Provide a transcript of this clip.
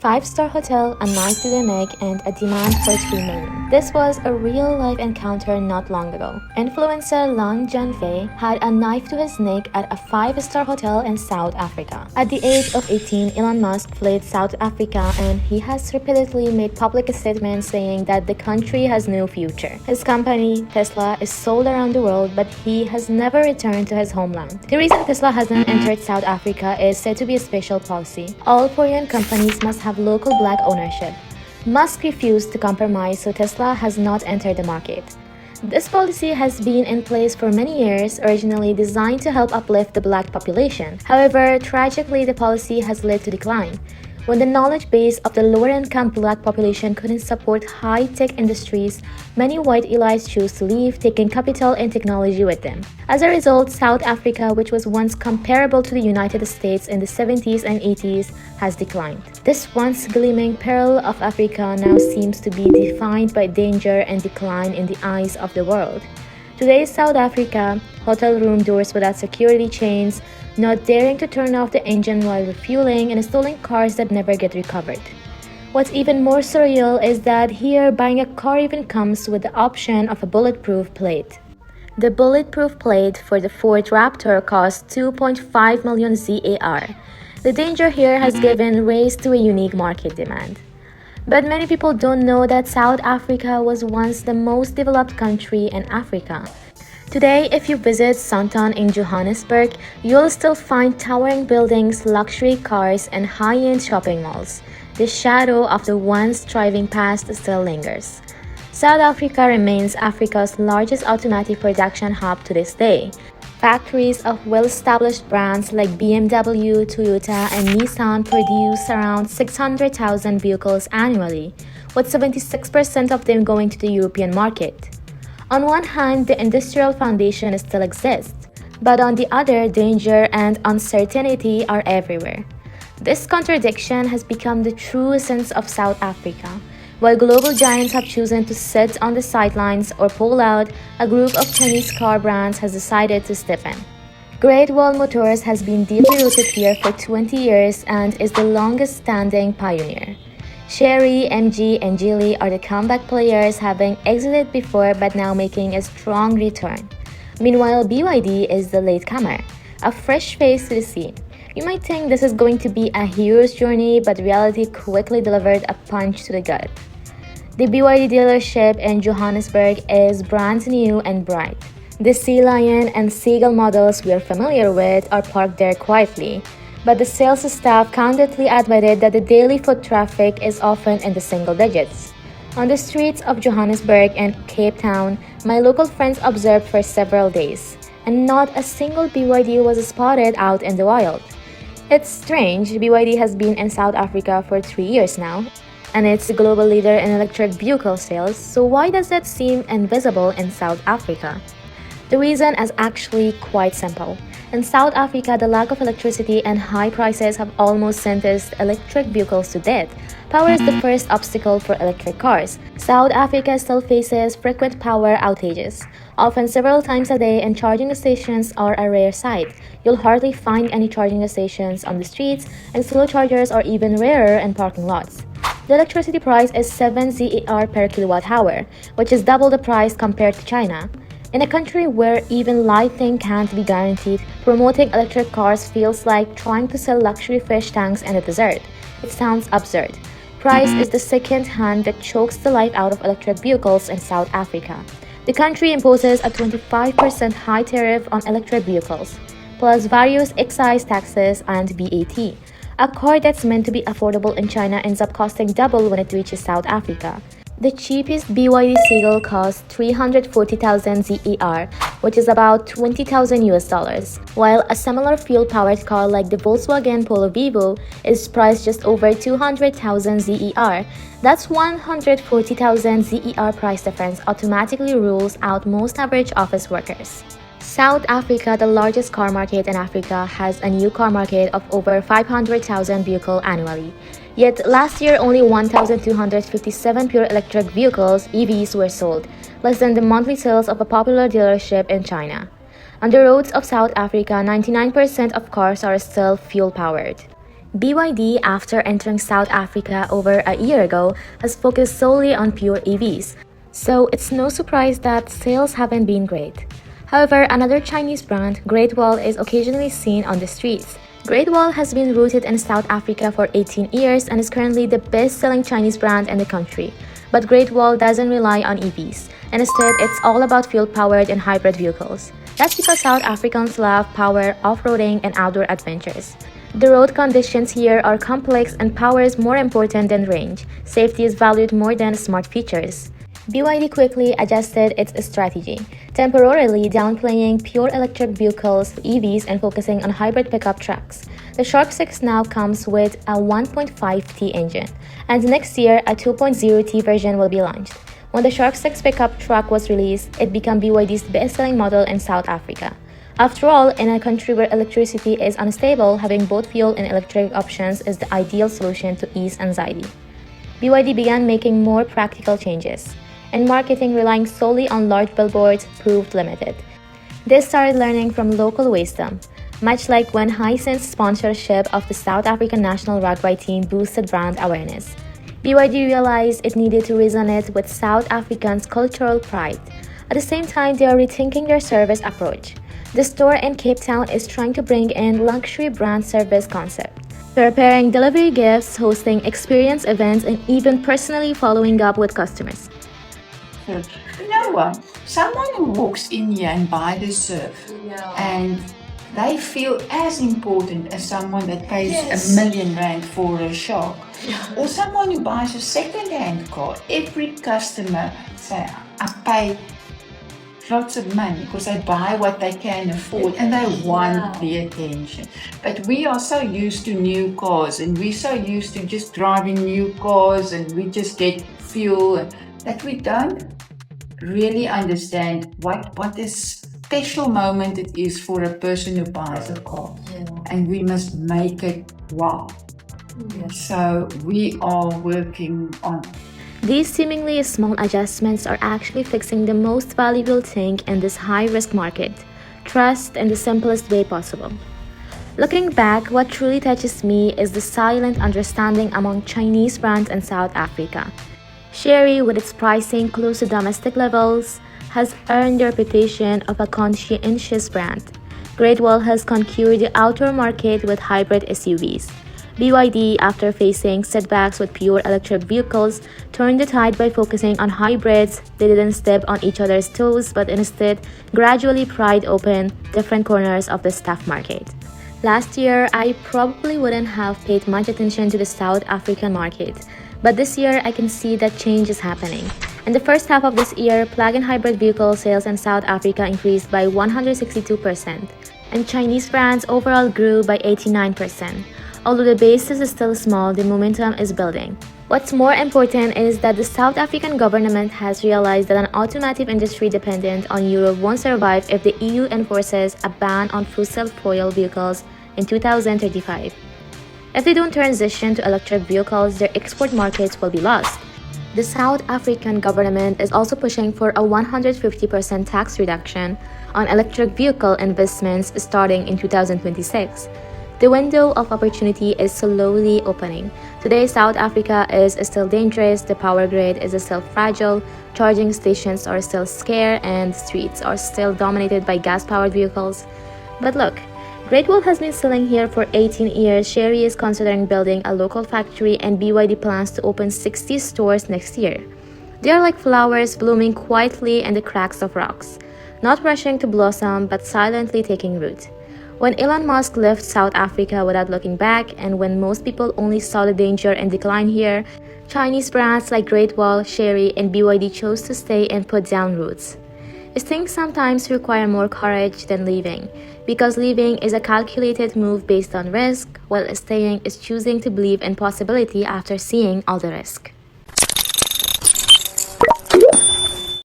5-star hotel, a knife to the neck, and a demand for 3 million. This was a real-life encounter not long ago. Influencer Lan Jianfei had a knife to his neck at a 5-star hotel in South Africa. At the age of 18, Elon Musk fled South Africa and he has repeatedly made public statements saying that the country has no future. His company, Tesla, is sold around the world, but he has never returned to his homeland. The reason Tesla hasn't entered South Africa is said to be a special policy. All foreign companies must have local black ownership. Musk refused to compromise, so Tesla has not entered the market. This policy has been in place for many years, originally designed to help uplift the black population. However, tragically, the policy has led to decline. When the knowledge base of the lower-income black population couldn't support high-tech industries, many white elites chose to leave, taking capital and technology with them. As a result, South Africa, which was once comparable to the United States in the 70s and 80s, has declined. This once gleaming pearl of Africa now seems to be defined by danger and decline in the eyes of the world. Today's South Africa, hotel room doors without security chains, not daring to turn off the engine while refueling, and stolen cars that never get recovered. What's even more surreal is that here buying a car even comes with the option of a bulletproof plate. The bulletproof plate for the Ford Raptor costs 2.5 million ZAR. The danger here has given rise to a unique market demand. But many people don't know that South Africa was once the most developed country in Africa. Today, if you visit Sandton in Johannesburg, you'll still find towering buildings, luxury cars, and high-end shopping malls. The shadow of the once thriving past still lingers. South Africa remains Africa's largest automotive production hub to this day. Factories of well-established brands like BMW, Toyota, and Nissan produce around 600,000 vehicles annually, with 76% of them going to the European market. On one hand, the industrial foundation still exists, but on the other, danger and uncertainty are everywhere. This contradiction has become the true essence of South Africa. While global giants have chosen to sit on the sidelines or pull out, a group of Chinese car brands has decided to step in. Great Wall Motors has been deeply rooted here for 20 years and is the longest-standing pioneer. Chery, MG, and Geely are the comeback players, having exited before but now making a strong return. Meanwhile, BYD is the latecomer, a fresh face to the scene. You might think this is going to be a hero's journey, but reality quickly delivered a punch to the gut. The BYD dealership in Johannesburg is brand new and bright. The Sea Lion and Seagull models we are familiar with are parked there quietly, but the sales staff candidly admitted that the daily foot traffic is often in the single digits. On the streets of Johannesburg and Cape Town, my local friends observed for several days, and not a single BYD was spotted out in the wild. It's strange, BYD has been in South Africa for 3 years now, and it's the global leader in electric vehicle sales, so why does that seem invisible in South Africa? The reason is actually quite simple. In South Africa, the lack of electricity and high prices have almost sentenced electric vehicles to death. Power is the first obstacle for electric cars. South Africa still faces frequent power outages, often several times a day, and charging stations are a rare sight. You'll hardly find any charging stations on the streets, and slow chargers are even rarer in parking lots. The electricity price is 7 ZAR per kilowatt-hour, which is double the price compared to China. In a country where even lighting can't be guaranteed, promoting electric cars feels like trying to sell luxury fish tanks in the desert. It sounds absurd. Price is the second hand that chokes the life out of electric vehicles in South Africa. The country imposes a 25% high tariff on electric vehicles, plus various excise taxes and VAT. A car that's meant to be affordable in China ends up costing double when it reaches South Africa. The cheapest BYD Seagull costs 340,000 ZAR, which is about 20,000 US dollars, while a similar fuel-powered car like the Volkswagen Polo Vivo is priced just over 200,000 ZAR. That's 140,000 ZAR price difference automatically rules out most average office workers. South Africa, the largest car market in Africa, has a new car market of over 500,000 vehicles annually. Yet last year, only 1,257 pure electric vehicles (EVs) were sold, less than the monthly sales of a popular dealership in China. On the roads of South Africa, 99% of cars are still fuel-powered. BYD, after entering South Africa over a year ago, has focused solely on pure EVs, so it's no surprise that sales haven't been great. However, another Chinese brand, Great Wall, is occasionally seen on the streets. Great Wall has been rooted in South Africa for 18 years and is currently the best-selling Chinese brand in the country. But Great Wall doesn't rely on EVs, and instead it's all about fuel-powered and hybrid vehicles. That's because South Africans love power, off-roading, and outdoor adventures. The road conditions here are complex and power is more important than range. Safety is valued more than smart features. BYD quickly adjusted its strategy, temporarily downplaying pure electric vehicles, EVs, and focusing on hybrid pickup trucks. The Shark 6 now comes with a 1.5T engine, and next year a 2.0T version will be launched. When the Shark 6 pickup truck was released, it became BYD's best-selling model in South Africa. After all, in a country where electricity is unstable, having both fuel and electric options is the ideal solution to ease anxiety. BYD began making more practical changes, and marketing relying solely on large billboards proved limited. They started learning from local wisdom, much like when Hisense's sponsorship of the South African national rugby team boosted brand awareness. BYD realized it needed to resonate with South Africans' cultural pride. At the same time, they are rethinking their service approach. The store in Cape Town is trying to bring in luxury brand service concept, preparing delivery gifts, hosting experience events, and even personally following up with customers. You know what? Someone who walks in here and buys the surf, and they feel as important as someone that pays R1 million for a shark, or someone who buys a second-hand car. Every customer say, I pay lots of money because they buy what they can afford and they want the attention. But we are so used to new cars, and we're so used to just driving new cars, and we just get fuel, that we don't really understand what a special moment it is for a person who buys a car. And we must make it wow. So we are working on it. These seemingly small adjustments are actually fixing the most valuable thing in this high-risk market: trust in the simplest way possible. Looking back, what truly touches me is the silent understanding among Chinese brands in South Africa. Chery, with its pricing close to domestic levels, has earned the reputation of a conscientious brand. Great Wall has conquered the outdoor market with hybrid SUVs. BYD, after facing setbacks with pure electric vehicles, turned the tide by focusing on hybrids. They didn't step on each other's toes, but instead gradually pried open different corners of the stock market. Last year, I probably wouldn't have paid much attention to the South African market, but this year I can see that change is happening. In the first half of this year, plug-in hybrid vehicle sales in South Africa increased by 162%, and Chinese brands overall grew by 89%. Although the base is still small, the momentum is building. What's more important is that the South African government has realized that an automotive industry dependent on Europe won't survive if the EU enforces a ban on fossil fuel vehicles in 2035. If they don't transition to electric vehicles, their export markets will be lost. The South African government is also pushing for a 150% tax reduction on electric vehicle investments starting in 2026. The window of opportunity is slowly opening. Today, South Africa is still dangerous, the power grid is still fragile, charging stations are still scarce, and streets are still dominated by gas-powered vehicles. But look, Great Wall has been selling here for 18 years, Chery is considering building a local factory, and BYD plans to open 60 stores next year. They are like flowers blooming quietly in the cracks of rocks, not rushing to blossom but silently taking root. When Elon Musk left South Africa without looking back, and when most people only saw the danger and decline here, Chinese brands like Great Wall, Chery, and BYD chose to stay and put down roots. Things sometimes require more courage than leaving, because leaving is a calculated move based on risk, while staying is choosing to believe in possibility after seeing all the risk.